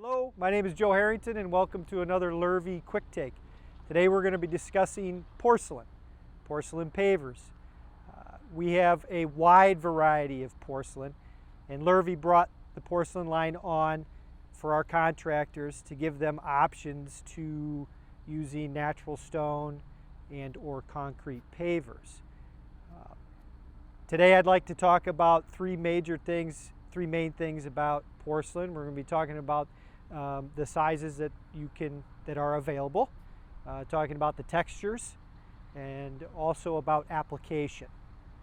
Hello, my name is Joe Harrington and welcome to another Lurvey Quick Take. Today we're going to be discussing porcelain pavers. We have a wide variety of porcelain, and Lurvey brought the porcelain line on for our contractors to give them options to using natural stone and or concrete pavers. Today I'd like to talk about three main things about porcelain. We're going to be talking about the sizes that are available, talking about the textures, and also about application,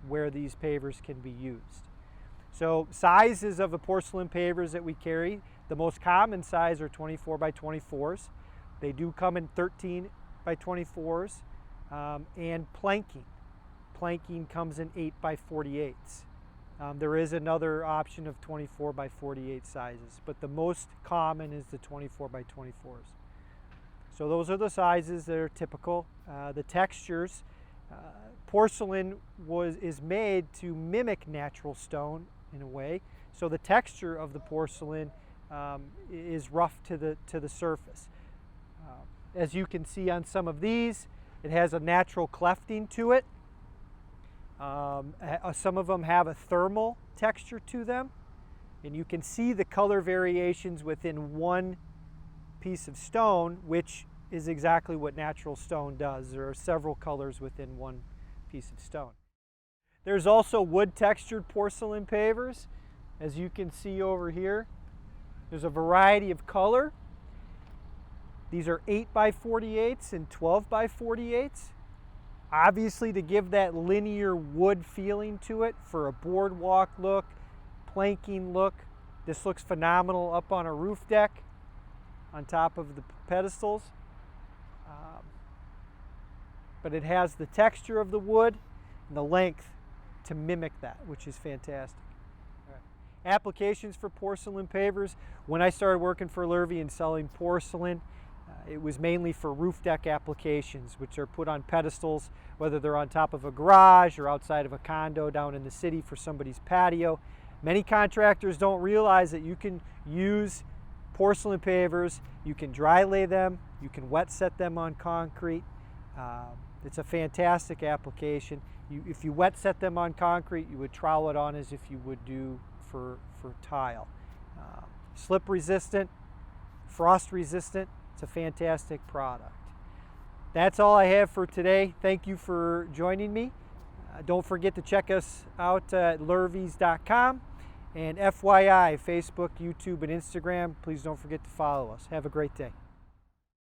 where these pavers can be used. So sizes of the porcelain pavers that we carry, the most common size are 24 by 24s. They do come in 13 by 24s, and planking. Planking comes in 8 by 48s. There is another option of 24 by 48 sizes, but the most common is the 24 by 24s. So those are the sizes that are typical. The textures, porcelain is made to mimic natural stone in a way. So the texture of the porcelain is rough to the surface. As you can see on some of these, it has a natural clefting to it. Some of them have a thermal texture to them, and you can see the color variations within one piece of stone, which is exactly what natural stone does. There are several colors within one piece of stone. There's also wood textured porcelain pavers. As you can see over here, there's a variety of color. These are 8 by 48s and 12 by 48s. Obviously, to give that linear wood feeling to it for a boardwalk look, planking look. This looks phenomenal up on a roof deck on top of the pedestals. But it has the texture of the wood and the length to mimic that, which is fantastic. Applications for porcelain pavers. When I started working for Lurvey and selling porcelain, it was mainly for roof deck applications, which are put on pedestals, whether they're on top of a garage or outside of a condo down in the city for somebody's patio. Many contractors don't realize that you can use porcelain pavers, you can dry lay them, you can wet set them on concrete. It's a fantastic application. If you wet set them on concrete, you would trowel it on as if you would do for tile. Slip resistant, frost resistant. It's a fantastic product. That's all I have for today. Thank you for joining me. Don't forget to check us out at lurveys.com, and FYI, Facebook, YouTube, and Instagram. Please don't forget to follow us. Have a great day.